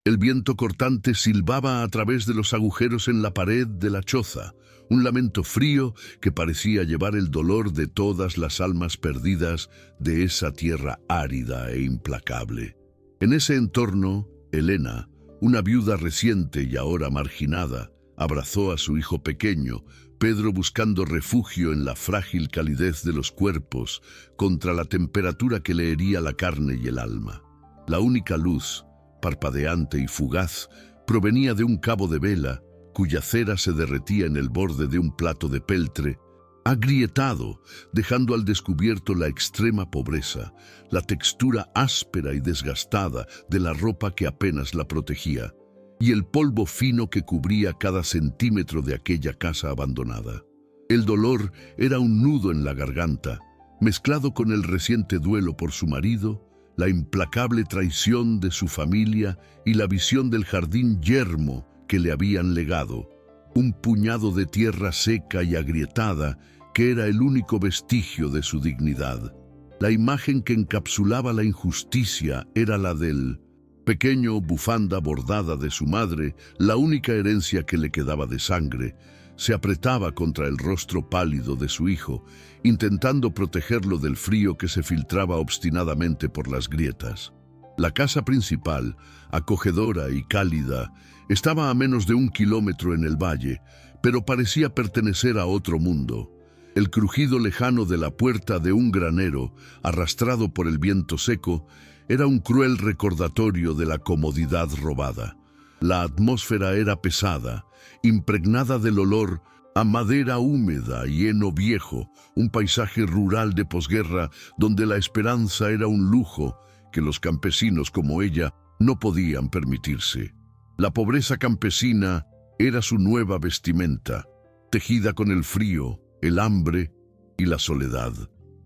El viento cortante silbaba a través de los agujeros en la pared de la choza, un lamento frío que parecía llevar el dolor de todas las almas perdidas de esa tierra árida e implacable. En ese entorno, Elena, una viuda reciente y ahora marginada, abrazó a su hijo pequeño, Pedro, buscando refugio en la frágil calidez de los cuerpos contra la temperatura que le hería la carne y el alma. La única luz, parpadeante y fugaz, provenía de un cabo de vela cuya cera se derretía en el borde de un plato de peltre, agrietado, dejando al descubierto la extrema pobreza, la textura áspera y desgastada de la ropa que apenas la protegía, y el polvo fino que cubría cada centímetro de aquella casa abandonada. El dolor era un nudo en la garganta, mezclado con el reciente duelo por su marido, la implacable traición de su familia y la visión del jardín yermo que le habían legado, un puñado de tierra seca y agrietada que era el único vestigio de su dignidad. La imagen que encapsulaba la injusticia era la del pequeño bufanda bordada de su madre, la única herencia que le quedaba de sangre. Se apretaba contra el rostro pálido de su hijo, intentando protegerlo del frío que se filtraba obstinadamente por las grietas. La casa principal, acogedora y cálida, estaba a menos de 1 kilómetro en el valle, pero parecía pertenecer a otro mundo. El crujido lejano de la puerta de un granero, arrastrado por el viento seco, era un cruel recordatorio de la comodidad robada. La atmósfera era pesada, impregnada del olor a madera húmeda y heno viejo, un paisaje rural de posguerra donde la esperanza era un lujo que los campesinos como ella no podían permitirse. La pobreza campesina era su nueva vestimenta, tejida con el frío, el hambre y la soledad.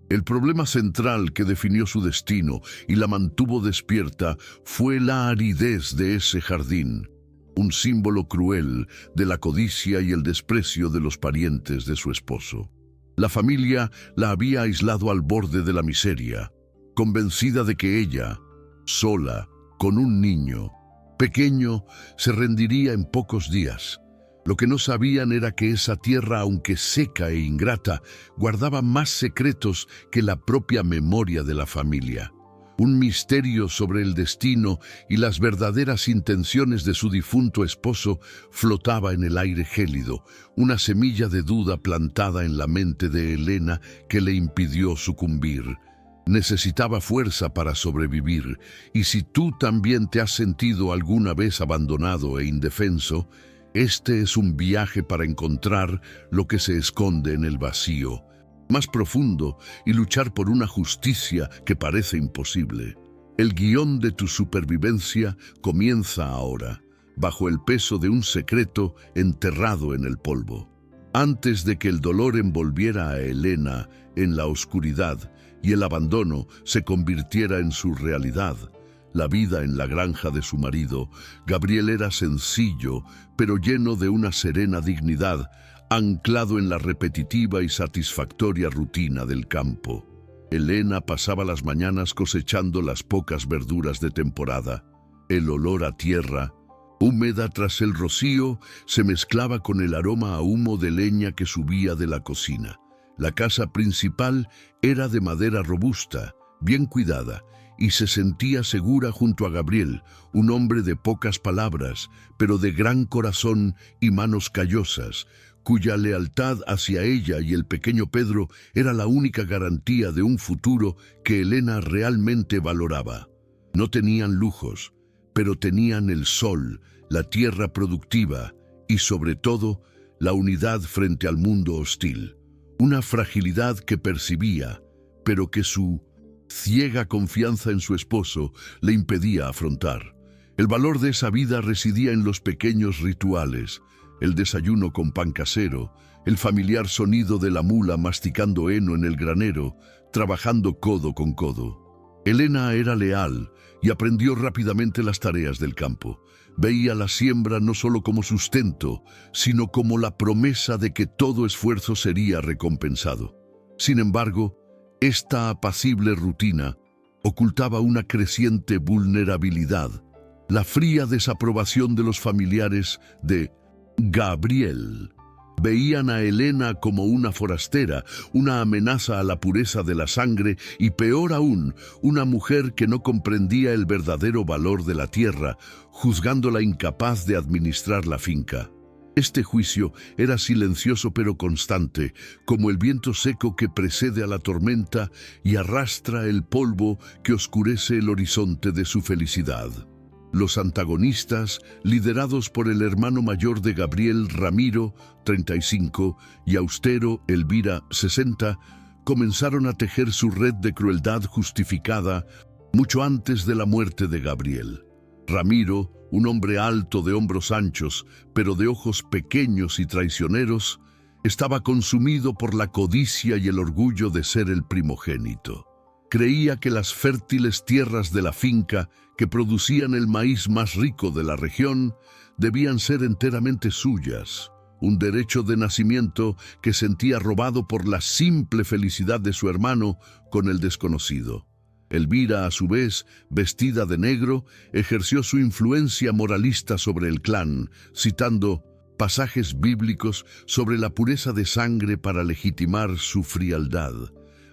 El problema central que definió su destino y la mantuvo despierta fue la aridez de ese jardín, un símbolo cruel de la codicia y el desprecio de los parientes de su esposo. La familia la había aislado al borde de la miseria, convencida de que ella, sola, con un niño pequeño, se rendiría en pocos días. Lo que no sabían era que esa tierra, aunque seca e ingrata, guardaba más secretos que la propia memoria de la familia. Un misterio sobre el destino y las verdaderas intenciones de su difunto esposo flotaba en el aire gélido, una semilla de duda plantada en la mente de Elena que le impidió sucumbir. Necesitaba fuerza para sobrevivir, y si tú también te has sentido alguna vez abandonado e indefenso, este es un viaje para encontrar lo que se esconde en el vacío más profundo y luchar por una justicia que parece imposible. El guión de tu supervivencia comienza ahora, bajo el peso de un secreto enterrado en el polvo. Antes de que el dolor envolviera a Elena en la oscuridad y el abandono se convirtiera en su realidad, la vida en la granja de su marido, Gabriel era sencillo, pero lleno de una serena dignidad, anclado en la repetitiva y satisfactoria rutina del campo. Elena pasaba las mañanas cosechando las pocas verduras de temporada. El olor a tierra, húmeda tras el rocío, se mezclaba con el aroma a humo de leña que subía de la cocina. La casa principal era de madera robusta, bien cuidada, y se sentía segura junto a Gabriel, un hombre de pocas palabras, pero de gran corazón y manos callosas, cuya lealtad hacia ella y el pequeño Pedro era la única garantía de un futuro que Elena realmente valoraba. No tenían lujos, pero tenían el sol, la tierra productiva y, sobre todo, la unidad frente al mundo hostil. Una fragilidad que percibía, pero que su ciega confianza en su esposo le impedía afrontar. El valor de esa vida residía en los pequeños rituales, el desayuno con pan casero, el familiar sonido de la mula masticando heno en el granero, trabajando codo con codo. Elena era leal y aprendió rápidamente las tareas del campo. Veía la siembra no solo como sustento, sino como la promesa de que todo esfuerzo sería recompensado. Sin embargo, esta apacible rutina ocultaba una creciente vulnerabilidad. la fría desaprobación de los familiares de Gabriel. Veían a Elena como una forastera, una amenaza a la pureza de la sangre y, peor aún, una mujer que no comprendía el verdadero valor de la tierra, juzgándola incapaz de administrar la finca. Este juicio era silencioso pero constante, como el viento seco que precede a la tormenta y arrastra el polvo que oscurece el horizonte de su felicidad. Los antagonistas, liderados por el hermano mayor de Gabriel, Ramiro, 35, y Austero, Elvira, 60, comenzaron a tejer su red de crueldad justificada mucho antes de la muerte de Gabriel. Ramiro, un hombre alto de hombros anchos, pero de ojos pequeños y traicioneros, estaba consumido por la codicia y el orgullo de ser el primogénito. Creía que las fértiles tierras de la finca, que producían el maíz más rico de la región, debían ser enteramente suyas, un derecho de nacimiento que sentía robado por la simple felicidad de su hermano con el desconocido. Elvira, a su vez, vestida de negro, ejerció su influencia moralista sobre el clan, citando pasajes bíblicos sobre la pureza de sangre para legitimar su frialdad,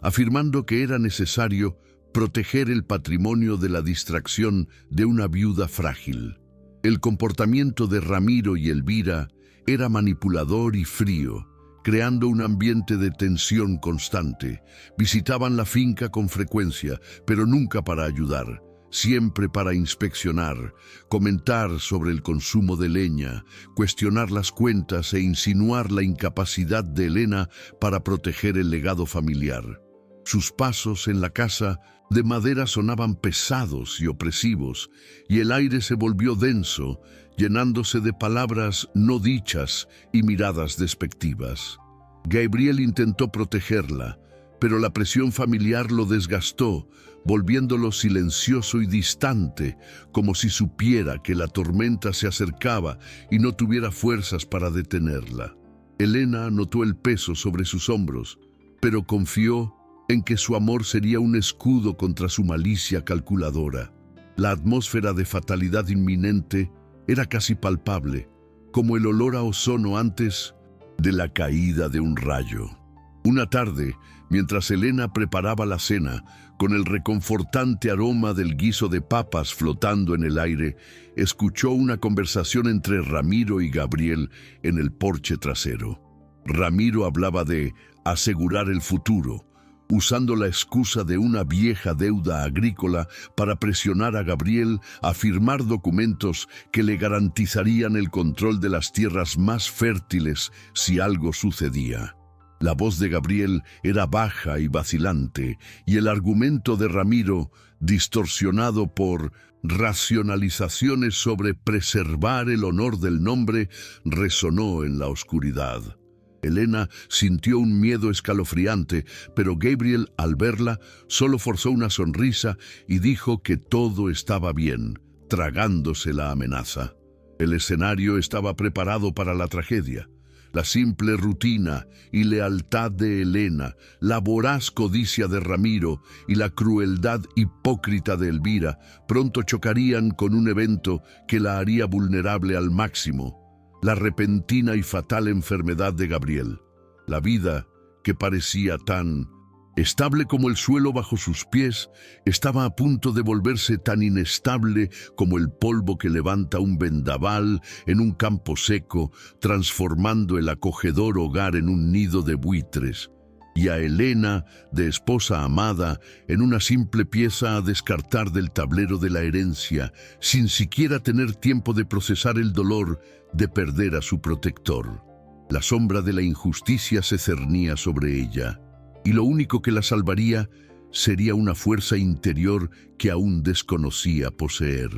afirmando que era necesario proteger el patrimonio de la distracción de una viuda frágil. El comportamiento de Ramiro y Elvira era manipulador y frío, creando un ambiente de tensión constante. Visitaban la finca con frecuencia, pero nunca para ayudar, siempre para inspeccionar, comentar sobre el consumo de leña, cuestionar las cuentas e insinuar la incapacidad de Elena para proteger el legado familiar. Sus pasos en la casa de madera sonaban pesados y opresivos, y el aire se volvió denso, llenándose de palabras no dichas y miradas despectivas. Gabriel intentó protegerla, pero la presión familiar lo desgastó, volviéndolo silencioso y distante, como si supiera que la tormenta se acercaba y no tuviera fuerzas para detenerla. Elena notó el peso sobre sus hombros, pero confió en que su amor sería un escudo contra su malicia calculadora. La atmósfera de fatalidad inminente era casi palpable, como el olor a ozono antes de la caída de un rayo. Una tarde, mientras Elena preparaba la cena, con el reconfortante aroma del guiso de papas flotando en el aire, escuchó una conversación entre Ramiro y Gabriel en el porche trasero. Ramiro hablaba de asegurar el futuro, usando la excusa de una vieja deuda agrícola para presionar a Gabriel a firmar documentos que le garantizarían el control de las tierras más fértiles si algo sucedía. La voz de Gabriel era baja y vacilante, y el argumento de Ramiro, distorsionado por racionalizaciones sobre preservar el honor del nombre, resonó en la oscuridad. Elena sintió un miedo escalofriante, pero Gabriel, al verla, solo forzó una sonrisa y dijo que todo estaba bien, tragándose la amenaza. El escenario estaba preparado para la tragedia. La simple rutina y lealtad de Elena, la voraz codicia de Ramiro y la crueldad hipócrita de Elvira pronto chocarían con un evento que la haría vulnerable al máximo: la repentina y fatal enfermedad de Gabriel. La vida, que parecía tan estable como el suelo bajo sus pies, estaba a punto de volverse tan inestable como el polvo que levanta un vendaval en un campo seco, transformando el acogedor hogar en un nido de buitres, y a Elena, de esposa amada, en una simple pieza a descartar del tablero de la herencia, sin siquiera tener tiempo de procesar el dolor de perder a su protector. La sombra de la injusticia se cernía sobre ella, y lo único que la salvaría sería una fuerza interior que aún desconocía poseer: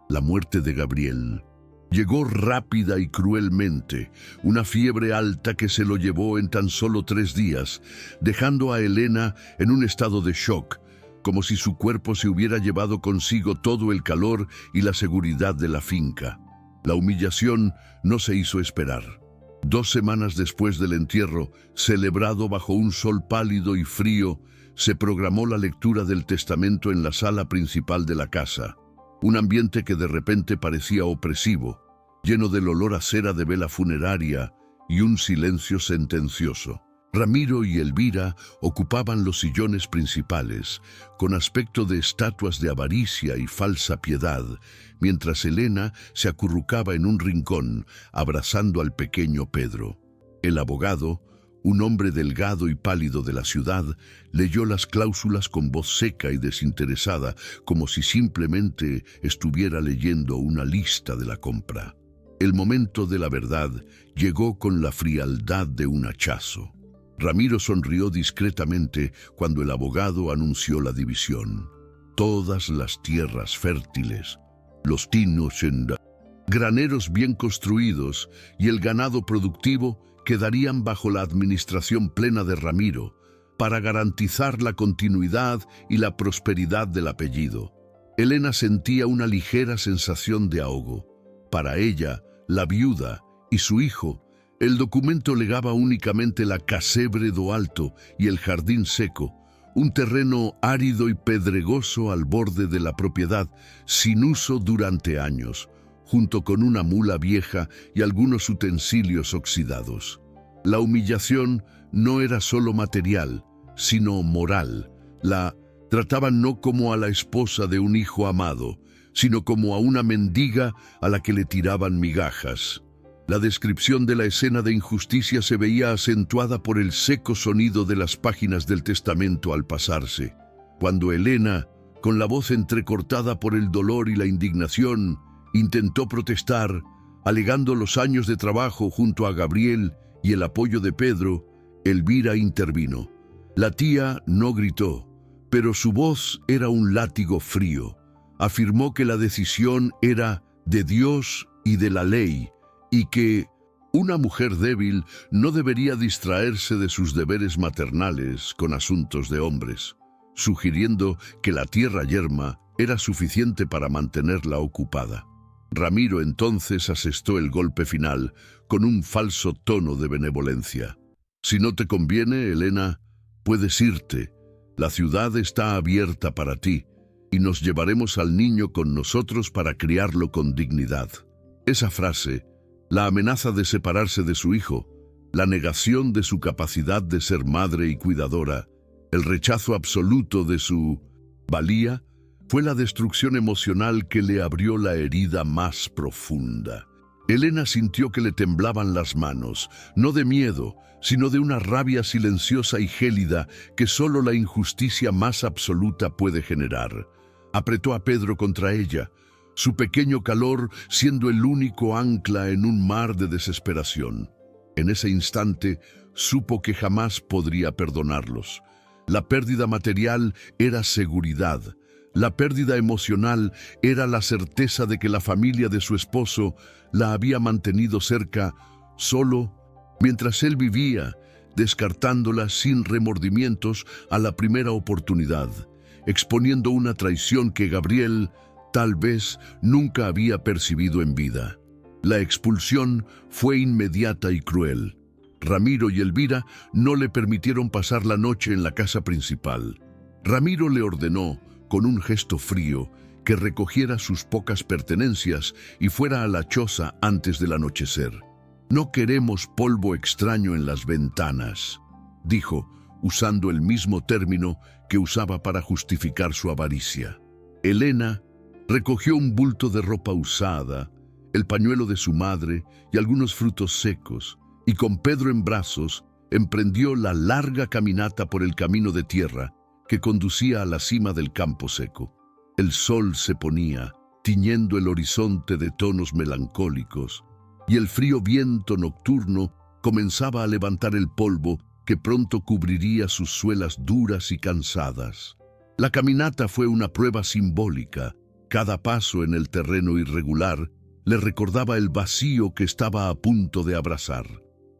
la muerte de Gabriel. Llegó rápida y cruelmente, una fiebre alta que se lo llevó en tan solo 3 días, dejando a Elena en un estado de shock, como si su cuerpo se hubiera llevado consigo todo el calor y la seguridad de la finca. La humillación no se hizo esperar. 2 semanas después del entierro, celebrado bajo un sol pálido y frío, se programó la lectura del testamento en la sala principal de la casa. un ambiente que de repente parecía opresivo, lleno del olor a cera de vela funeraria y un silencio sentencioso. Ramiro y Elvira ocupaban los sillones principales, con aspecto de estatuas de avaricia y falsa piedad, mientras Elena se acurrucaba en un rincón, abrazando al pequeño Pedro. El abogado, un hombre delgado y pálido de la ciudad, leyó las cláusulas con voz seca y desinteresada, como si simplemente estuviera leyendo una lista de la compra. El momento de la verdad llegó con la frialdad de un hachazo. Ramiro sonrió discretamente cuando el abogado anunció la división. Todas las tierras fértiles, los tinos en graneros bien construidos y el ganado productivo quedarían bajo la administración plena de Ramiro para garantizar la continuidad y la prosperidad del apellido. Elena sentía una ligera sensación de ahogo. Para ella, la viuda y su hijo, el documento legaba únicamente la casebre do alto y el jardín seco, un terreno árido y pedregoso al borde de la propiedad, sin uso durante años, junto con una mula vieja y algunos utensilios oxidados. La humillación no era solo material, sino moral. La trataban no como a la esposa de un hijo amado, sino como a una mendiga a la que le tiraban migajas. La descripción de la escena de injusticia se veía acentuada por el seco sonido de las páginas del testamento al pasarse. Cuando Elena, con la voz entrecortada por el dolor y la indignación, intentó protestar, alegando los años de trabajo junto a Gabriel y el apoyo de Pedro, Elvira intervino. La tía no gritó, pero su voz era un látigo frío. Afirmó que la decisión era de Dios y de la ley, y que una mujer débil no debería distraerse de sus deberes maternales con asuntos de hombres, sugiriendo que la tierra yerma era suficiente para mantenerla ocupada. Ramiro entonces asestó el golpe final con un falso tono de benevolencia. Si no te conviene, Elena, puedes irte. La ciudad está abierta para ti y nos llevaremos al niño con nosotros para criarlo con dignidad. Esa frase, la amenaza de separarse de su hijo, la negación de su capacidad de ser madre y cuidadora, el rechazo absoluto de su valía, fue la destrucción emocional que le abrió la herida más profunda. Elena sintió que le temblaban las manos, no de miedo, sino de una rabia silenciosa y gélida que solo la injusticia más absoluta puede generar. Apretó a Pedro contra ella, su pequeño calor siendo el único ancla en un mar de desesperación. En ese instante supo que jamás podría perdonarlos. La pérdida material era seguridad. La pérdida emocional era la certeza de que la familia de su esposo la había mantenido cerca solo mientras él vivía, descartándola sin remordimientos a la primera oportunidad, exponiendo una traición que Gabriel tal vez nunca había percibido en vida. La expulsión fue inmediata y cruel. Ramiro y Elvira no le permitieron pasar la noche en la casa principal. Ramiro le ordenó, con un gesto frío, que recogiera sus pocas pertenencias y fuera a la choza antes del anochecer. «No queremos polvo extraño en las ventanas», dijo, usando el mismo término que usaba para justificar su avaricia. Elena recogió un bulto de ropa usada, el pañuelo de su madre y algunos frutos secos, y con Pedro en brazos, emprendió la larga caminata por el camino de tierra que conducía a la cima del campo seco. El sol se ponía, tiñendo el horizonte de tonos melancólicos, y el frío viento nocturno comenzaba a levantar el polvo que pronto cubriría sus suelas duras y cansadas. La caminata fue una prueba simbólica. Cada paso en el terreno irregular le recordaba el vacío que estaba a punto de abrazar.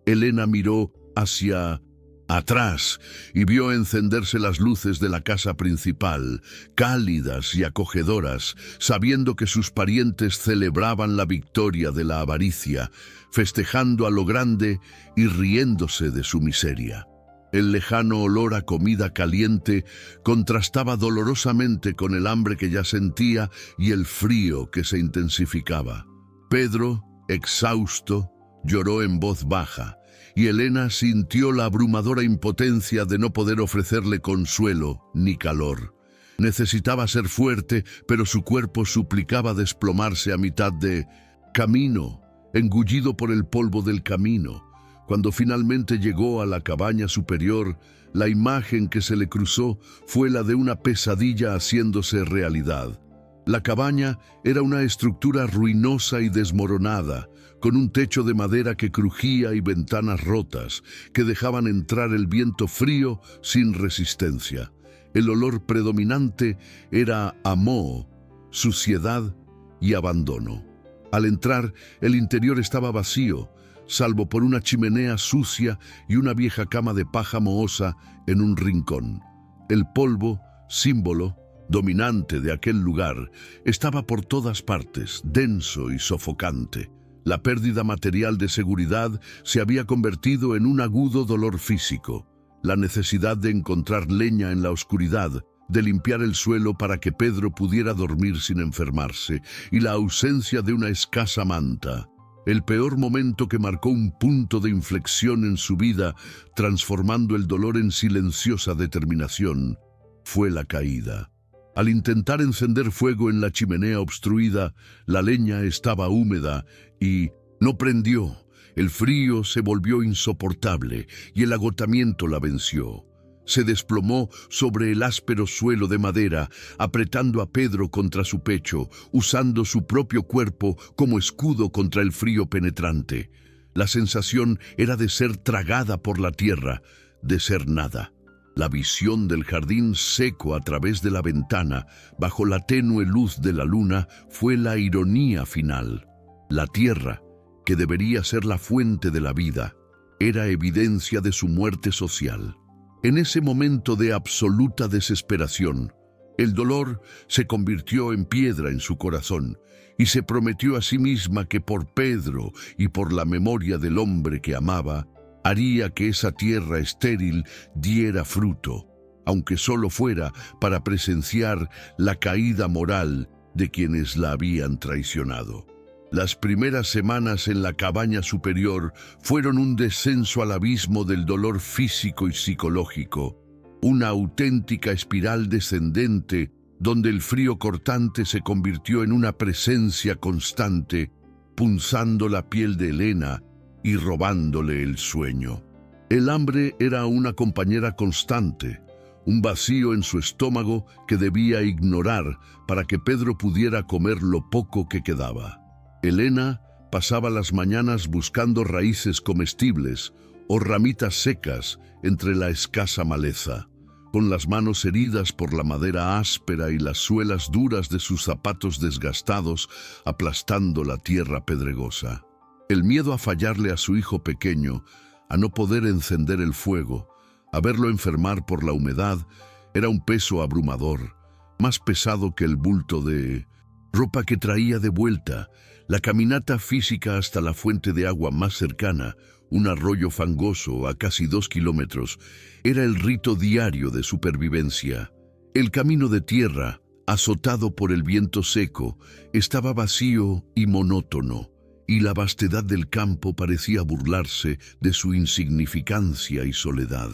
Elena miró hacia atrás y vio encenderse las luces de la casa principal, cálidas y acogedoras, sabiendo que sus parientes celebraban la victoria de la avaricia, festejando a lo grande y riéndose de su miseria. El lejano olor a comida caliente contrastaba dolorosamente con el hambre que ya sentía y el frío que se intensificaba. Pedro, exhausto, lloró en voz baja, y Helena sintió la abrumadora impotencia de no poder ofrecerle consuelo ni calor. Necesitaba ser fuerte, pero su cuerpo suplicaba desplomarse a mitad de camino, engullido por el polvo del camino. Cuando finalmente llegó a la cabaña superior, la imagen que se le cruzó fue la de una pesadilla haciéndose realidad. La cabaña era una estructura ruinosa y desmoronada, con un techo de madera que crujía y ventanas rotas, que dejaban entrar el viento frío sin resistencia. El olor predominante era a moho, suciedad y abandono. Al entrar, el interior estaba vacío, salvo por una chimenea sucia y una vieja cama de paja mohosa en un rincón. El polvo, símbolo dominante de aquel lugar, estaba por todas partes, denso y sofocante. La pérdida material de seguridad se había convertido en un agudo dolor físico. La necesidad de encontrar leña en la oscuridad, de limpiar el suelo para que Pedro pudiera dormir sin enfermarse, y la ausencia de una escasa manta. El peor momento que marcó un punto de inflexión en su vida, transformando el dolor en silenciosa determinación, fue la caída. Al intentar encender fuego en la chimenea obstruida, la leña estaba húmeda y no prendió. El frío se volvió insoportable y el agotamiento la venció. Se desplomó sobre el áspero suelo de madera, apretando a Pedro contra su pecho, usando su propio cuerpo como escudo contra el frío penetrante. La sensación era de ser tragada por la tierra, de ser nada. La visión del jardín seco a través de la ventana, bajo la tenue luz de la luna, fue la ironía final. La tierra, que debería ser la fuente de la vida, era evidencia de su muerte social. En ese momento de absoluta desesperación, el dolor se convirtió en piedra en su corazón y se prometió a sí misma que por Pedro y por la memoria del hombre que amaba, haría que esa tierra estéril diera fruto, aunque solo fuera para presenciar la caída moral de quienes la habían traicionado. Las primeras semanas en la cabaña superior fueron un descenso al abismo del dolor físico y psicológico, una auténtica espiral descendente donde el frío cortante se convirtió en una presencia constante, punzando la piel de Helena y robándole el sueño. El hambre era una compañera constante, un vacío en su estómago que debía ignorar para que Pedro pudiera comer lo poco que quedaba. Helena pasaba las mañanas buscando raíces comestibles o ramitas secas entre la escasa maleza, con las manos heridas por la madera áspera y las suelas duras de sus zapatos desgastados aplastando la tierra pedregosa. El miedo a fallarle a su hijo pequeño, a no poder encender el fuego, a verlo enfermar por la humedad, era un peso abrumador, más pesado que el bulto de ropa que traía de vuelta. La caminata física hasta la fuente de agua más cercana, un arroyo fangoso a casi 2 kilómetros, era el rito diario de supervivencia. El camino de tierra, azotado por el viento seco, estaba vacío y monótono, y la vastedad del campo parecía burlarse de su insignificancia y soledad.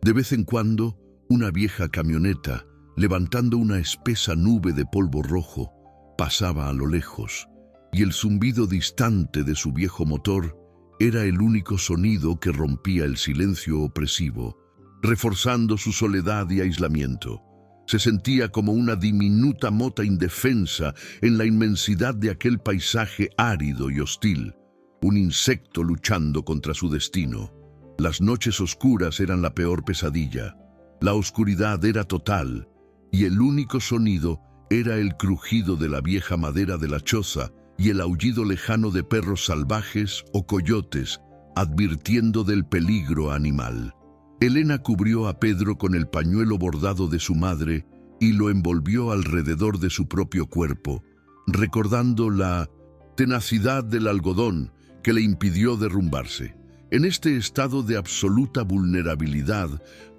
De vez en cuando, una vieja camioneta, levantando una espesa nube de polvo rojo, pasaba a lo lejos, y el zumbido distante de su viejo motor era el único sonido que rompía el silencio opresivo, reforzando su soledad y aislamiento. Se sentía como una diminuta mota indefensa en la inmensidad de aquel paisaje árido y hostil, un insecto luchando contra su destino. Las noches oscuras eran la peor pesadilla. La oscuridad era total, y el único sonido era el crujido de la vieja madera de la choza y el aullido lejano de perros salvajes o coyotes, advirtiendo del peligro animal. Helena cubrió a Pedro con el pañuelo bordado de su madre y lo envolvió alrededor de su propio cuerpo, recordando la tenacidad del algodón que le impidió derrumbarse. En este estado de absoluta vulnerabilidad,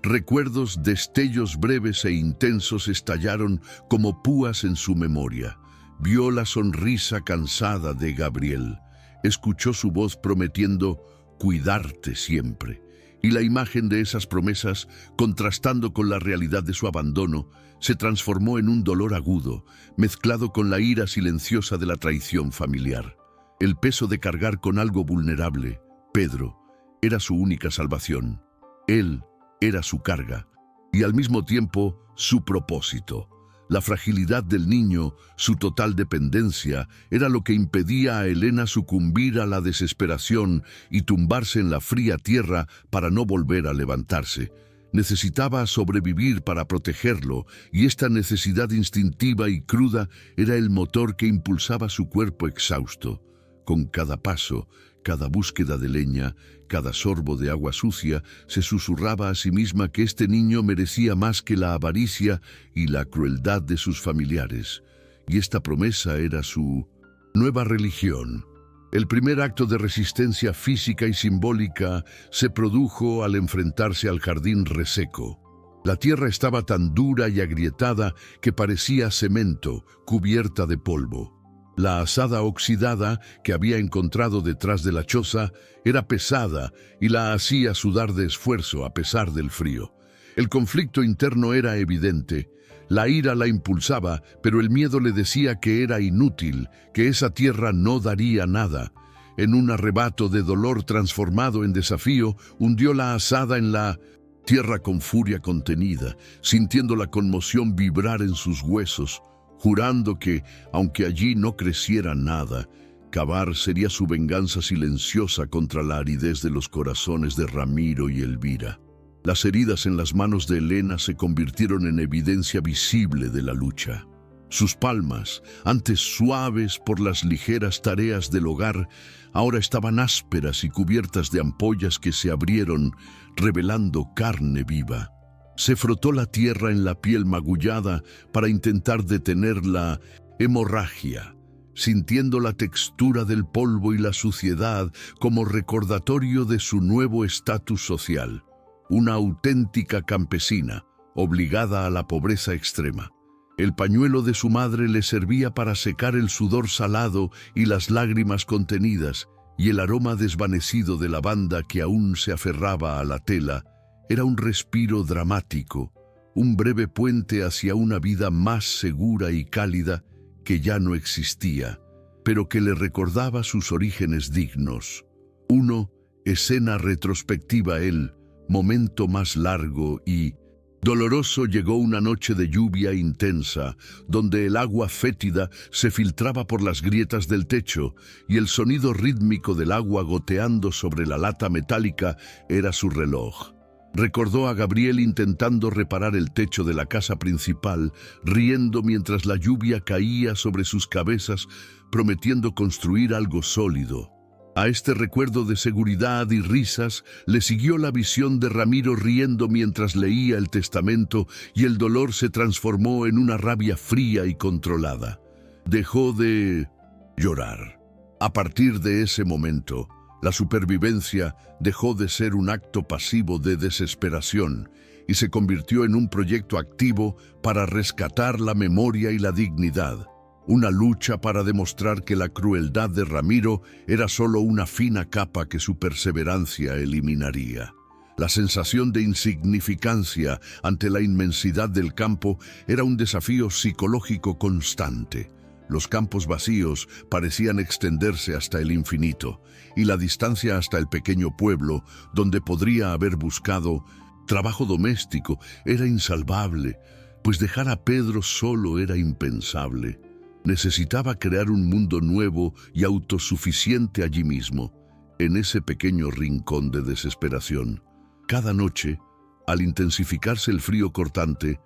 recuerdos, destellos breves e intensos estallaron como púas en su memoria. Vio la sonrisa cansada de Gabriel, escuchó su voz prometiendo cuidarte siempre, y la imagen de esas promesas, contrastando con la realidad de su abandono, se transformó en un dolor agudo, mezclado con la ira silenciosa de la traición familiar. El peso de cargar con algo vulnerable, Pedro, era su única salvación. Él era su carga y al mismo tiempo su propósito. La fragilidad del niño, su total dependencia, era lo que impedía a Elena sucumbir a la desesperación y tumbarse en la fría tierra para no volver a levantarse. Necesitaba sobrevivir para protegerlo, y esta necesidad instintiva y cruda era el motor que impulsaba su cuerpo exhausto. Con cada paso, cada búsqueda de leña, cada sorbo de agua sucia, se susurraba a sí misma que este niño merecía más que la avaricia y la crueldad de sus familiares. Y esta promesa era su nueva religión. El primer acto de resistencia física y simbólica se produjo al enfrentarse al jardín reseco. La tierra estaba tan dura y agrietada que parecía cemento, cubierta de polvo. La azada oxidada que había encontrado detrás de la choza era pesada y la hacía sudar de esfuerzo a pesar del frío. El conflicto interno era evidente. La ira la impulsaba, pero el miedo le decía que era inútil, que esa tierra no daría nada. En un arrebato de dolor transformado en desafío, hundió la azada en la tierra con furia contenida, sintiendo la conmoción vibrar en sus huesos, jurando que, aunque allí no creciera nada, cavar sería su venganza silenciosa contra la aridez de los corazones de Ramiro y Elvira. Las heridas en las manos de Elena se convirtieron en evidencia visible de la lucha. Sus palmas, antes suaves por las ligeras tareas del hogar, ahora estaban ásperas y cubiertas de ampollas que se abrieron, revelando carne viva. Se frotó la tierra en la piel magullada para intentar detener la hemorragia, sintiendo la textura del polvo y la suciedad como recordatorio de su nuevo estatus social. Una auténtica campesina, obligada a la pobreza extrema. El pañuelo de su madre le servía para secar el sudor salado y las lágrimas contenidas, y el aroma desvanecido de lavanda que aún se aferraba a la tela era un respiro dramático, un breve puente hacia una vida más segura y cálida que ya no existía, pero que le recordaba sus orígenes dignos. Escena retrospectiva. El momento más largo y doloroso llegó una noche de lluvia intensa, donde el agua fétida se filtraba por las grietas del techo y el sonido rítmico del agua goteando sobre la lata metálica era su reloj. Recordó a Gabriel intentando reparar el techo de la casa principal, riendo mientras la lluvia caía sobre sus cabezas, prometiendo construir algo sólido. A este recuerdo de seguridad y risas le siguió la visión de Ramiro riendo mientras leía el testamento, y el dolor se transformó en una rabia fría y controlada. Dejó de llorar. A partir de ese momento, la supervivencia dejó de ser un acto pasivo de desesperación y se convirtió en un proyecto activo para rescatar la memoria y la dignidad. Una lucha para demostrar que la crueldad de Ramiro era solo una fina capa que su perseverancia eliminaría. La sensación de insignificancia ante la inmensidad del campo era un desafío psicológico constante. Los campos vacíos parecían extenderse hasta el infinito, y la distancia hasta el pequeño pueblo, donde podría haber buscado trabajo doméstico, era insalvable, pues dejar a Pedro solo era impensable. Necesitaba crear un mundo nuevo y autosuficiente allí mismo, en ese pequeño rincón de desesperación. Cada noche, al intensificarse el frío cortante,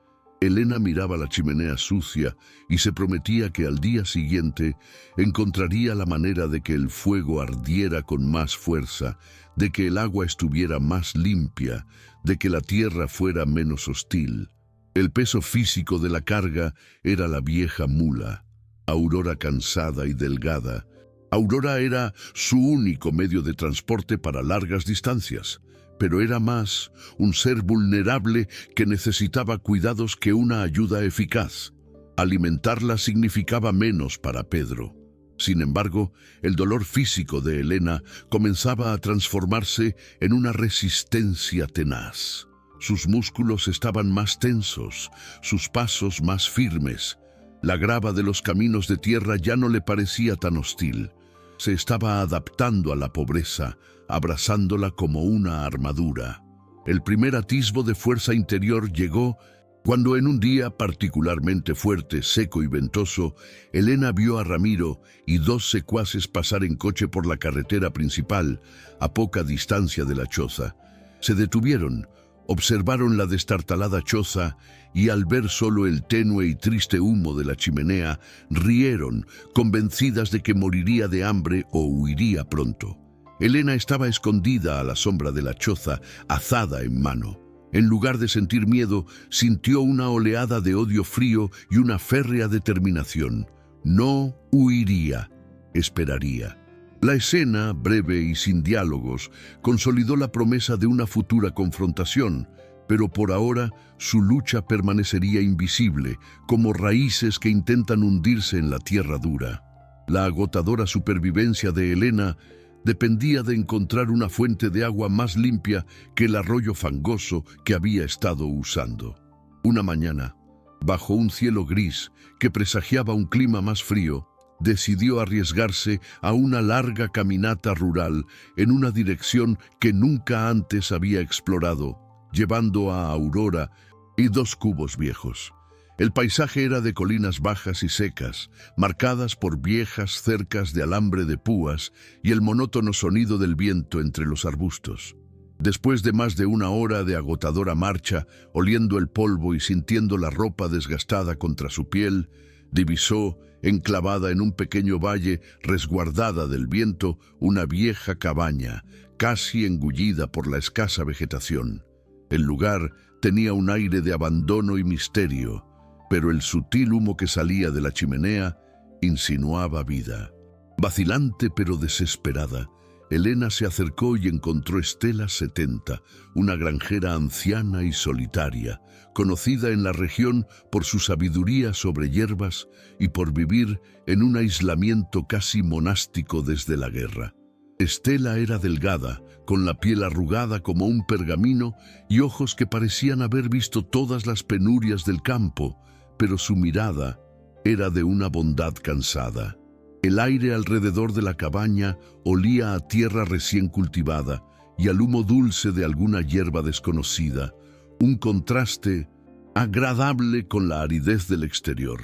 Elena miraba la chimenea sucia y se prometía que al día siguiente encontraría la manera de que el fuego ardiera con más fuerza, de que el agua estuviera más limpia, de que la tierra fuera menos hostil. El peso físico de la carga era la vieja mula, Aurora cansada y delgada, Aurora era su único medio de transporte para largas distancias, pero era más un ser vulnerable que necesitaba cuidados que una ayuda eficaz. Alimentarla significaba menos para Pedro. Sin embargo, el dolor físico de Elena comenzaba a transformarse en una resistencia tenaz. Sus músculos estaban más tensos, sus pasos más firmes. La grava de los caminos de tierra ya no le parecía tan hostil. Se estaba adaptando a la pobreza, abrazándola como una armadura. El primer atisbo de fuerza interior llegó cuando en un día particularmente fuerte, seco y ventoso, Elena vio a Ramiro y dos secuaces pasar en coche por la carretera principal, a poca distancia de la choza. Se detuvieron, observaron la destartalada choza y al ver solo el tenue y triste humo de la chimenea, rieron, convencidas de que moriría de hambre o huiría pronto. Elena estaba escondida a la sombra de la choza, azada en mano. En lugar de sentir miedo, sintió una oleada de odio frío y una férrea determinación. No huiría, esperaría. La escena, breve y sin diálogos, consolidó la promesa de una futura confrontación, pero por ahora su lucha permanecería invisible, como raíces que intentan hundirse en la tierra dura. La agotadora supervivencia de Elena dependía de encontrar una fuente de agua más limpia que el arroyo fangoso que había estado usando. Una mañana, bajo un cielo gris que presagiaba un clima más frío, decidió arriesgarse a una larga caminata rural en una dirección que nunca antes había explorado, llevando a Aurora y dos cubos viejos. El paisaje era de colinas bajas y secas, marcadas por viejas cercas de alambre de púas y el monótono sonido del viento entre los arbustos. Después de más de una hora de agotadora marcha, oliendo el polvo y sintiendo la ropa desgastada contra su piel, divisó, enclavada en un pequeño valle resguardada del viento, una vieja cabaña, casi engullida por la escasa vegetación. El lugar tenía un aire de abandono y misterio, pero el sutil humo que salía de la chimenea insinuaba vida. Vacilante pero desesperada, Elena se acercó y encontró Estela 70, una granjera anciana y solitaria, conocida en la región por su sabiduría sobre hierbas y por vivir en un aislamiento casi monástico desde la guerra. Estela era delgada, con la piel arrugada como un pergamino y ojos que parecían haber visto todas las penurias del campo, pero su mirada era de una bondad cansada. El aire alrededor de la cabaña olía a tierra recién cultivada y al humo dulce de alguna hierba desconocida, un contraste agradable con la aridez del exterior.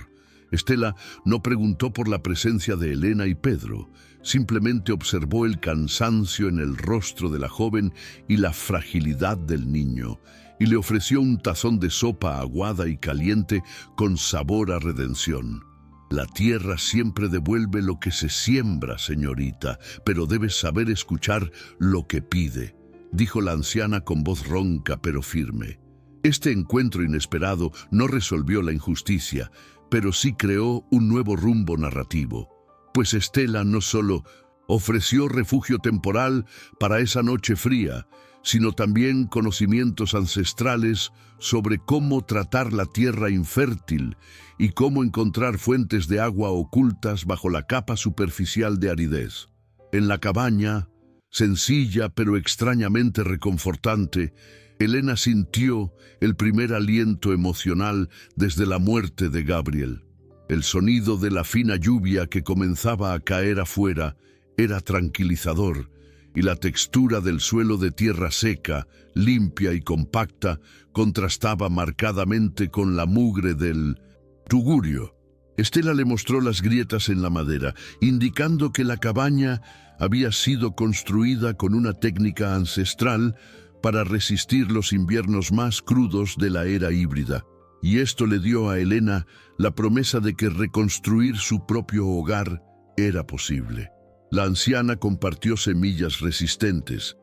Estela no preguntó por la presencia de Elena y Pedro, simplemente observó el cansancio en el rostro de la joven y la fragilidad del niño, y le ofreció un tazón de sopa aguada y caliente con sabor a redención. La tierra siempre devuelve lo que se siembra, señorita, pero debes saber escuchar lo que pide, dijo la anciana con voz ronca pero firme. Este encuentro inesperado no resolvió la injusticia, pero sí creó un nuevo rumbo narrativo, pues Estela no solo ofreció refugio temporal para esa noche fría, sino también conocimientos ancestrales sobre cómo tratar la tierra infértil y cómo encontrar fuentes de agua ocultas bajo la capa superficial de aridez. En la cabaña, sencilla pero extrañamente reconfortante, Elena sintió el primer aliento emocional desde la muerte de Gabriel. El sonido de la fina lluvia que comenzaba a caer afuera era tranquilizador, y la textura del suelo de tierra seca, limpia y compacta, contrastaba marcadamente con la mugre del tugurio. Estela le mostró las grietas en la madera, indicando que la cabaña había sido construida con una técnica ancestral para resistir los inviernos más crudos de la era híbrida. Y esto le dio a Elena la promesa de que reconstruir su propio hogar era posible. La anciana compartió semillas resistentes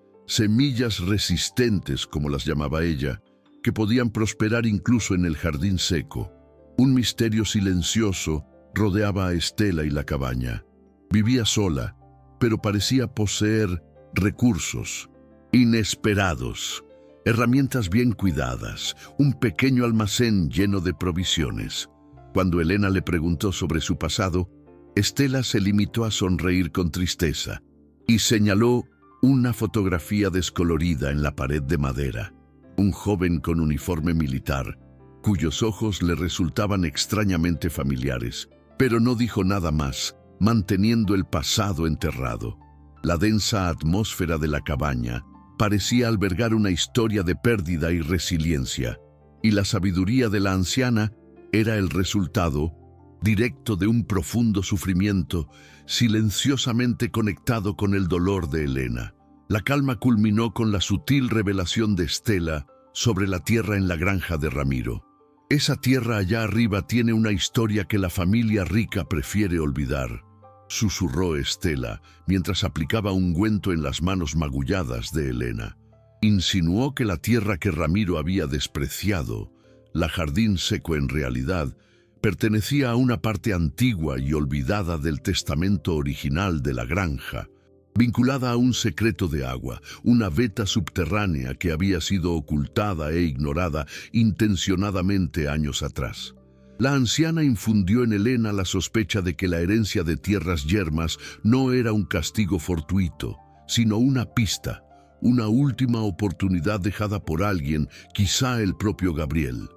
como las llamaba ella, que podían prosperar incluso en el jardín seco. Un misterio silencioso rodeaba a Estela y la cabaña. Vivía sola, pero parecía poseer recursos inesperados, herramientas bien cuidadas, un pequeño almacén lleno de provisiones. Cuando Elena le preguntó sobre su pasado, Estela se limitó a sonreír con tristeza y señaló una fotografía descolorida en la pared de madera. Un joven con uniforme militar, cuyos ojos le resultaban extrañamente familiares, pero no dijo nada más, manteniendo el pasado enterrado. La densa atmósfera de la cabaña parecía albergar una historia de pérdida y resiliencia, y la sabiduría de la anciana era el resultado directo de un profundo sufrimiento, silenciosamente conectado con el dolor de Elena. La calma culminó con la sutil revelación de Estela sobre la tierra en la granja de Ramiro. Esa tierra allá arriba tiene una historia que la familia rica prefiere olvidar, susurró Estela mientras aplicaba ungüento en las manos magulladas de Elena. Insinuó que la tierra que Ramiro había despreciado, la Jardín Seco, en realidad pertenecía a una parte antigua y olvidada del testamento original de la granja, vinculada a un secreto de agua, una veta subterránea que había sido ocultada e ignorada intencionadamente años atrás. La anciana infundió en Elena la sospecha de que la herencia de tierras yermas no era un castigo fortuito, sino una pista, una última oportunidad dejada por alguien, quizá el propio Gabriel.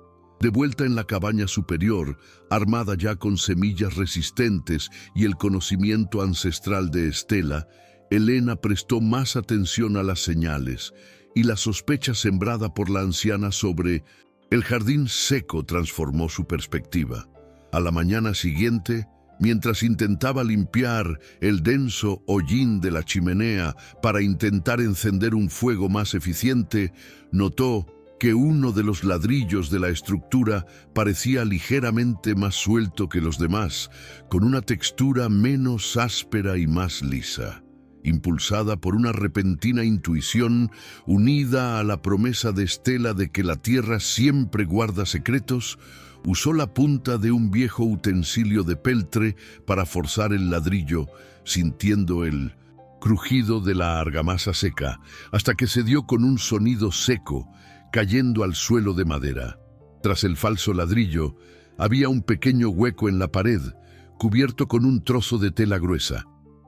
De vuelta en la cabaña superior, armada ya con semillas resistentes y el conocimiento ancestral de Estela, Elena prestó más atención a las señales y la sospecha sembrada por la anciana sobre el Jardín Seco transformó su perspectiva. A la mañana siguiente, mientras intentaba limpiar el denso hollín de la chimenea para intentar encender un fuego más eficiente, notó que uno de los ladrillos de la estructura parecía ligeramente más suelto que los demás, con una textura menos áspera y más lisa. Impulsada por una repentina intuición, unida a la promesa de Estela de que la tierra siempre guarda secretos, usó la punta de un viejo utensilio de peltre para forzar el ladrillo, sintiendo el crujido de la argamasa seca, hasta que se dio con un sonido seco, cayendo al suelo de madera. Tras el falso ladrillo, había un pequeño hueco en la pared, cubierto con un trozo de tela gruesa.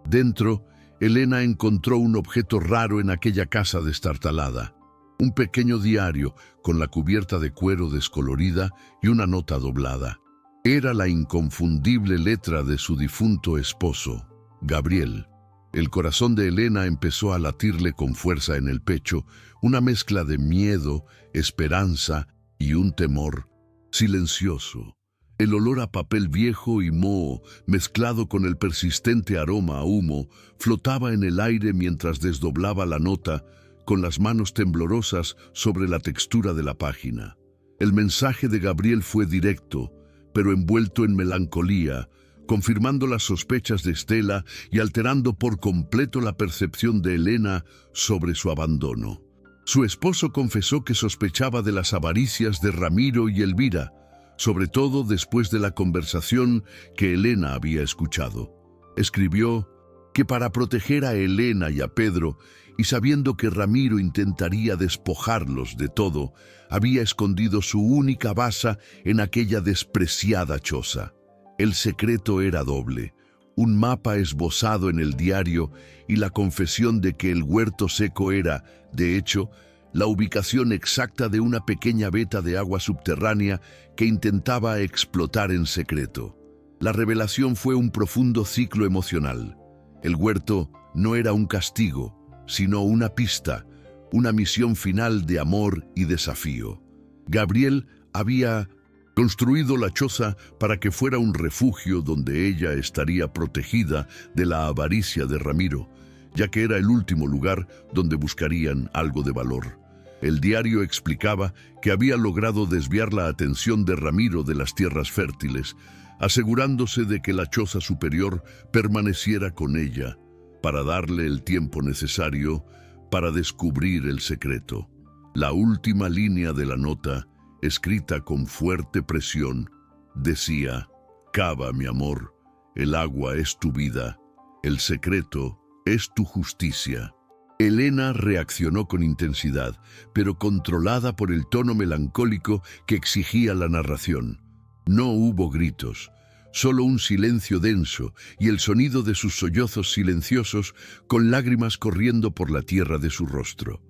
Dentro, Elena encontró un objeto raro en aquella casa destartalada. Un pequeño diario con la cubierta de cuero descolorida y una nota doblada. Era la inconfundible letra de su difunto esposo, Gabriel. El corazón de Elena empezó a latirle con fuerza en el pecho, una mezcla de miedo, esperanza y un temor silencioso. El olor a papel viejo y moho, mezclado con el persistente aroma a humo, flotaba en el aire mientras desdoblaba la nota, con las manos temblorosas sobre la textura de la página. El mensaje de Gabriel fue directo, pero envuelto en melancolía, confirmando las sospechas de Estela y alterando por completo la percepción de Elena sobre su abandono. Su esposo confesó que sospechaba de las avaricias de Ramiro y Elvira, sobre todo después de la conversación que Elena había escuchado. Escribió que para proteger a Elena y a Pedro, y sabiendo que Ramiro intentaría despojarlos de todo, había escondido su única basa en aquella despreciada choza. El secreto era doble: un mapa esbozado en el diario y la confesión de que el huerto seco era, de hecho, la ubicación exacta de una pequeña veta de agua subterránea que intentaba explotar en secreto. La revelación fue un profundo ciclo emocional. El huerto no era un castigo, sino una pista, una misión final de amor y desafío. Gabriel había construido la choza para que fuera un refugio donde ella estaría protegida de la avaricia de Ramiro, ya que era el último lugar donde buscarían algo de valor. El diario explicaba que había logrado desviar la atención de Ramiro de las tierras fértiles, asegurándose de que la choza superior permaneciera con ella, para darle el tiempo necesario para descubrir el secreto. La última línea de la nota, escrita con fuerte presión, decía: «Cava, mi amor, el agua es tu vida, El secreto es tu justicia. Elena reaccionó con intensidad, pero controlada por el tono melancólico que exigía la narración. No hubo gritos, solo un silencio denso y el sonido de sus sollozos silenciosos con lágrimas corriendo por la tierra de su rostro.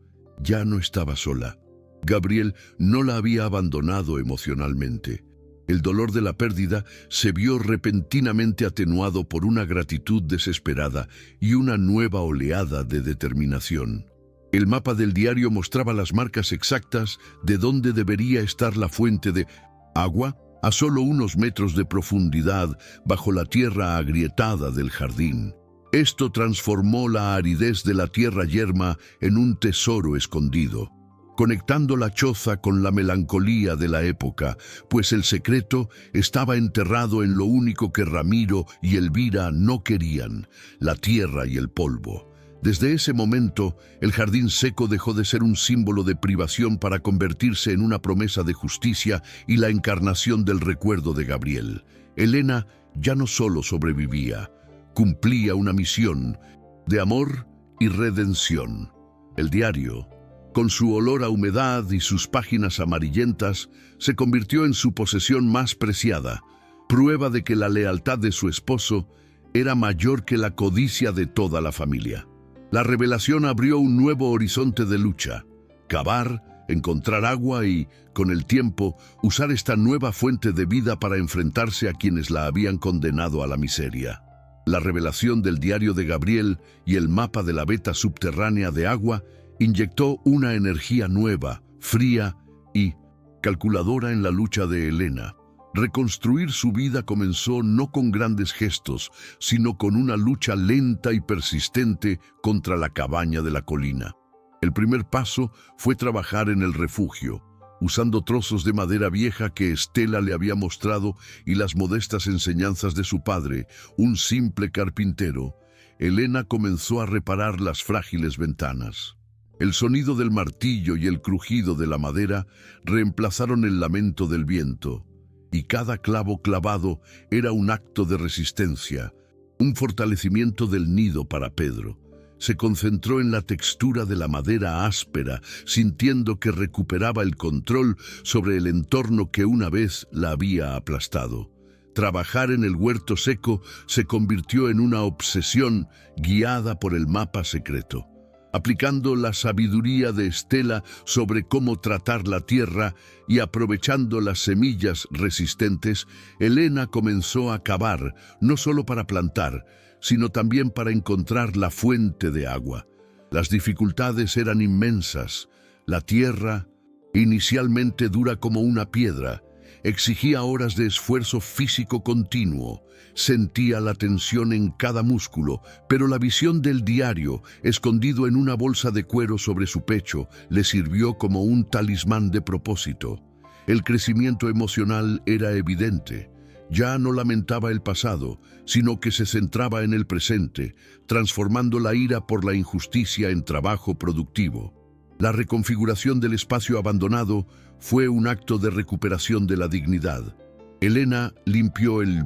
Ya no estaba sola. Gabriel no la había abandonado emocionalmente. El dolor de la pérdida se vio repentinamente atenuado por una gratitud desesperada y una nueva oleada de determinación. El mapa del diario mostraba las marcas exactas de dónde debería estar la fuente de agua a solo unos metros de profundidad bajo la tierra agrietada del jardín. Esto transformó la aridez de la tierra yerma en un tesoro escondido, conectando la choza con la melancolía de la época, pues el secreto estaba enterrado en lo único que Ramiro y Elvira no querían, la tierra y el polvo. Desde ese momento, el jardín seco dejó de ser un símbolo de privación para convertirse en una promesa de justicia y la encarnación del recuerdo de Gabriel. Elena ya no solo sobrevivía, cumplía una misión de amor y redención. El diario, con su olor a humedad y sus páginas amarillentas, se convirtió en su posesión más preciada, prueba de que la lealtad de su esposo era mayor que la codicia de toda la familia. La revelación abrió un nuevo horizonte de lucha: cavar, encontrar agua y, con el tiempo, usar esta nueva fuente de vida para enfrentarse a quienes la habían condenado a la miseria. La revelación del diario de Gabriel y el mapa de la veta subterránea de agua inyectó una energía nueva, fría y calculadora en la lucha de Elena. Reconstruir su vida comenzó no con grandes gestos, sino con una lucha lenta y persistente contra la cabaña de la colina. El primer paso fue trabajar en el refugio, usando trozos de madera vieja que Estela le había mostrado y las modestas enseñanzas de su padre, un simple carpintero. Elena comenzó a reparar las frágiles ventanas. El sonido del martillo y el crujido de la madera reemplazaron el lamento del viento, y cada clavo clavado era un acto de resistencia, un fortalecimiento del nido para Pedro. Se concentró en la textura de la madera áspera, sintiendo que recuperaba el control sobre el entorno que una vez la había aplastado. Trabajar en el huerto seco se convirtió en una obsesión guiada por el mapa secreto. Aplicando la sabiduría de Estela sobre cómo tratar la tierra y aprovechando las semillas resistentes, Elena comenzó a cavar, no solo para plantar, sino también para encontrar la fuente de agua. Las dificultades eran inmensas. La tierra, inicialmente dura como una piedra, exigía horas de esfuerzo físico continuo. Sentía la tensión en cada músculo, pero la visión del diario, escondido en una bolsa de cuero sobre su pecho, le sirvió como un talismán de propósito. El crecimiento emocional era evidente. Ya no lamentaba el pasado, sino que se centraba en el presente, transformando la ira por la injusticia en trabajo productivo. La reconfiguración del espacio abandonado fue un acto de recuperación de la dignidad. Elena limpió el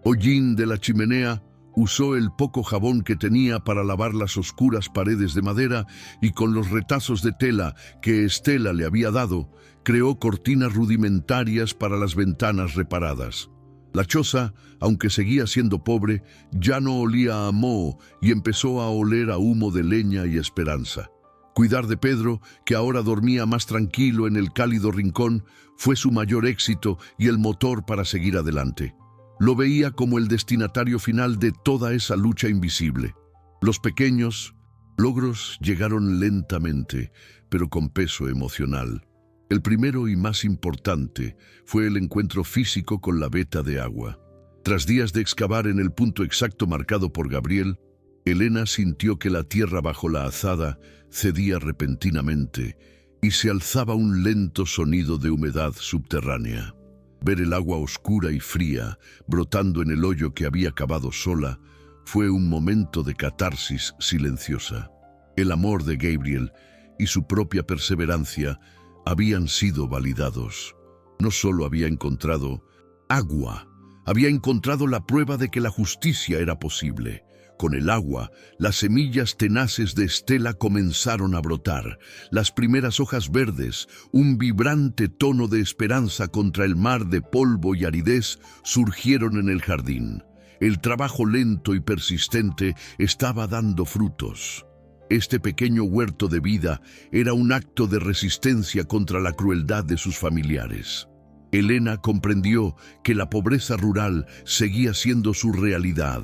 hollín de la chimenea, usó el poco jabón que tenía para lavar las oscuras paredes de madera y con los retazos de tela que Estela le había dado, creó cortinas rudimentarias para las ventanas reparadas. La choza, aunque seguía siendo pobre, ya no olía a moho y empezó a oler a humo de leña y esperanza. Cuidar de Pedro, que ahora dormía más tranquilo en el cálido rincón, fue su mayor éxito y el motor para seguir adelante. Lo veía como el destinatario final de toda esa lucha invisible. Los pequeños logros llegaron lentamente, pero con peso emocional. El primero y más importante fue el encuentro físico con la veta de agua. Tras días de excavar en el punto exacto marcado por Gabriel, Elena sintió que la tierra bajo la azada cedía repentinamente y se alzaba un lento sonido de humedad subterránea. Ver el agua oscura y fría brotando en el hoyo que había cavado sola fue un momento de catarsis silenciosa. El amor de Gabriel y su propia perseverancia habían sido validados. No solo había encontrado agua, había encontrado la prueba de que la justicia era posible. Con el agua, las semillas tenaces de Estela comenzaron a brotar. Las primeras hojas verdes, un vibrante tono de esperanza contra el mar de polvo y aridez, surgieron en el jardín. El trabajo lento y persistente estaba dando frutos. Este pequeño huerto de vida era un acto de resistencia contra la crueldad de sus familiares. Elena comprendió que la pobreza rural seguía siendo su realidad,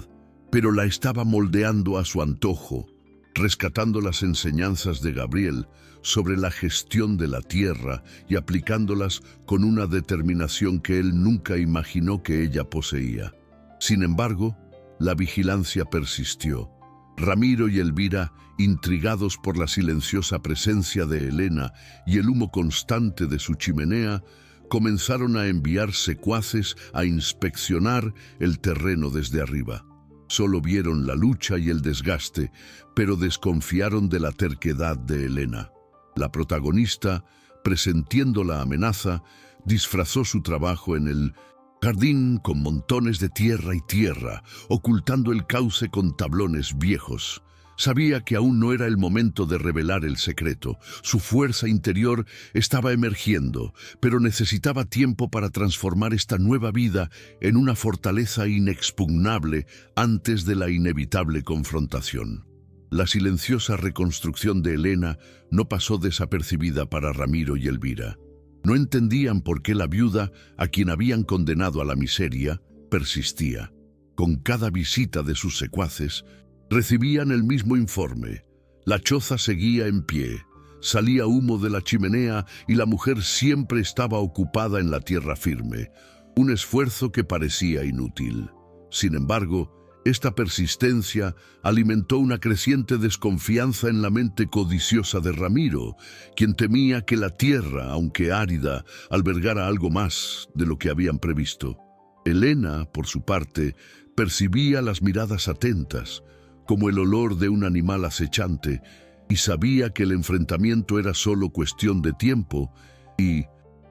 pero la estaba moldeando a su antojo, rescatando las enseñanzas de Gabriel sobre la gestión de la tierra y aplicándolas con una determinación que él nunca imaginó que ella poseía. Sin embargo, la vigilancia persistió. Ramiro y Elvira, intrigados por la silenciosa presencia de Elena y el humo constante de su chimenea, comenzaron a enviar secuaces a inspeccionar el terreno desde arriba. Solo vieron la lucha y el desgaste, pero desconfiaron de la terquedad de Elena. La protagonista, presentiendo la amenaza, disfrazó su trabajo en el jardín con montones de tierra, ocultando el cauce con tablones viejos. Sabía que aún no era el momento de revelar el secreto. Su fuerza interior estaba emergiendo, pero necesitaba tiempo para transformar esta nueva vida en una fortaleza inexpugnable antes de la inevitable confrontación. La silenciosa reconstrucción de Elena no pasó desapercibida para Ramiro y Elvira. No entendían por qué la viuda, a quien habían condenado a la miseria, persistía. Con cada visita de sus secuaces, recibían el mismo informe. La choza seguía en pie, salía humo de la chimenea y la mujer siempre estaba ocupada en la tierra firme, un esfuerzo que parecía inútil. Sin embargo, esta persistencia alimentó una creciente desconfianza en la mente codiciosa de Ramiro, quien temía que la tierra, aunque árida, albergara algo más de lo que habían previsto. Elena, por su parte, percibía las miradas atentas, como el olor de un animal acechante, y sabía que el enfrentamiento era solo cuestión de tiempo y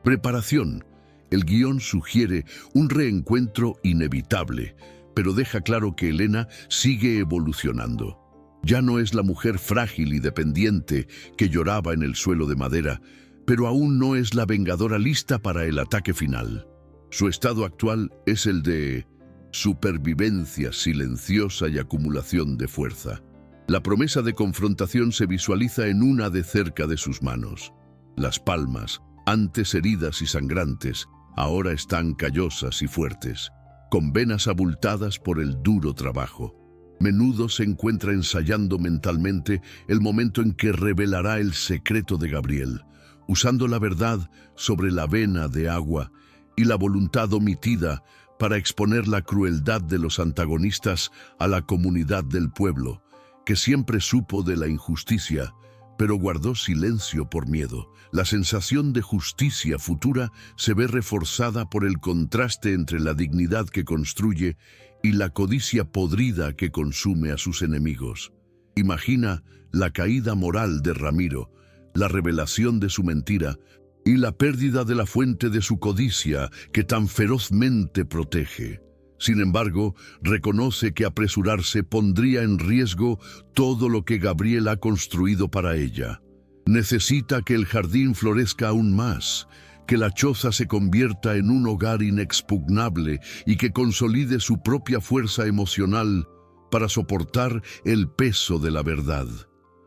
preparación. El guión sugiere un reencuentro inevitable, pero deja claro que Elena sigue evolucionando. Ya no es la mujer frágil y dependiente que lloraba en el suelo de madera, pero aún no es la vengadora lista para el ataque final. Su estado actual es el de supervivencia silenciosa y acumulación de fuerza. La promesa de confrontación se visualiza en una de cerca de sus manos. Las palmas, antes heridas y sangrantes, ahora están callosas y fuertes, con venas abultadas por el duro trabajo. Menudo se encuentra ensayando mentalmente el momento en que revelará el secreto de Gabriel, usando la verdad sobre la vena de agua y la voluntad omitida para exponer la crueldad de los antagonistas a la comunidad del pueblo, que siempre supo de la injusticia, pero guardó silencio por miedo. La sensación de justicia futura se ve reforzada por el contraste entre la dignidad que construye y la codicia podrida que consume a sus enemigos. Imagina la caída moral de Ramiro, la revelación de su mentira y la pérdida de la fuente de su codicia que tan ferozmente protege. Sin embargo, reconoce que apresurarse pondría en riesgo todo lo que Gabriel ha construido para ella. Necesita que el jardín florezca aún más, que la choza se convierta en un hogar inexpugnable y que consolide su propia fuerza emocional para soportar el peso de la verdad.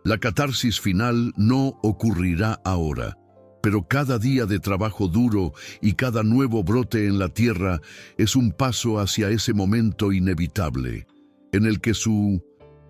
La catarsis final no ocurrirá ahora, pero cada día de trabajo duro y cada nuevo brote en la tierra es un paso hacia ese momento inevitable, en el que su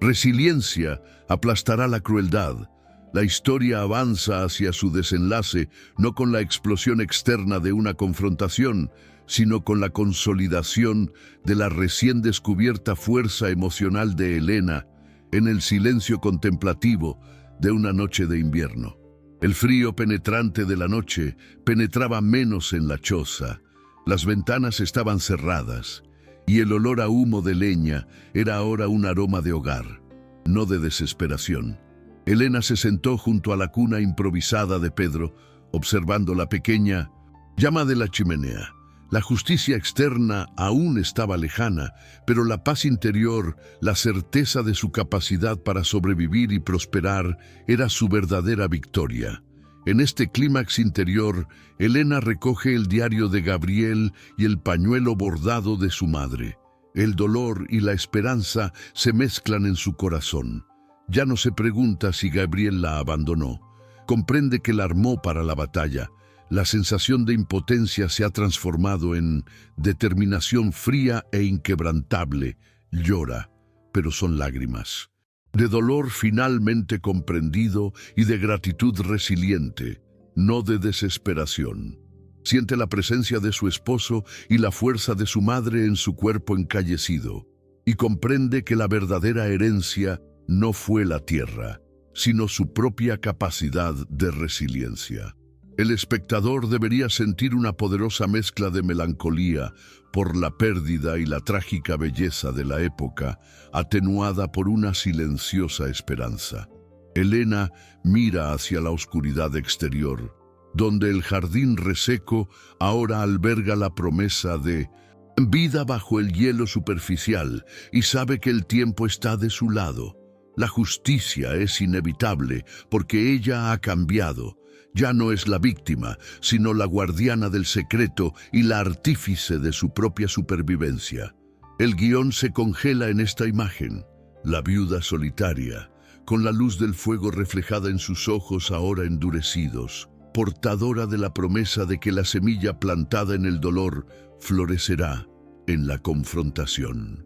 resiliencia aplastará la crueldad. La historia avanza hacia su desenlace no con la explosión externa de una confrontación, sino con la consolidación de la recién descubierta fuerza emocional de Elena en el silencio contemplativo de una noche de invierno. El frío penetrante de la noche penetraba menos en la choza. Las ventanas estaban cerradas y el olor a humo de leña era ahora un aroma de hogar, no de desesperación. Elena se sentó junto a la cuna improvisada de Pedro, observando la pequeña llama de la chimenea. La justicia externa aún estaba lejana, pero la paz interior, la certeza de su capacidad para sobrevivir y prosperar, era su verdadera victoria. En este clímax interior, Elena recoge el diario de Gabriel y el pañuelo bordado de su madre. El dolor y la esperanza se mezclan en su corazón. Ya no se pregunta si Gabriel la abandonó. Comprende que la armó para la batalla. La sensación de impotencia se ha transformado en determinación fría e inquebrantable. Llora, pero son lágrimas. De dolor finalmente comprendido y de gratitud resiliente, no de desesperación. Siente la presencia de su esposo y la fuerza de su madre en su cuerpo encallecido, y comprende que la verdadera herencia no fue la tierra, sino su propia capacidad de resiliencia. El espectador debería sentir una poderosa mezcla de melancolía por la pérdida y la trágica belleza de la época, atenuada por una silenciosa esperanza. Elena mira hacia la oscuridad exterior, donde el jardín reseco ahora alberga la promesa de vida bajo el hielo superficial, y sabe que el tiempo está de su lado. La justicia es inevitable porque ella ha cambiado. Ya no es la víctima, sino la guardiana del secreto y la artífice de su propia supervivencia. El guión se congela en esta imagen, la viuda solitaria, con la luz del fuego reflejada en sus ojos ahora endurecidos, portadora de la promesa de que la semilla plantada en el dolor florecerá en la confrontación.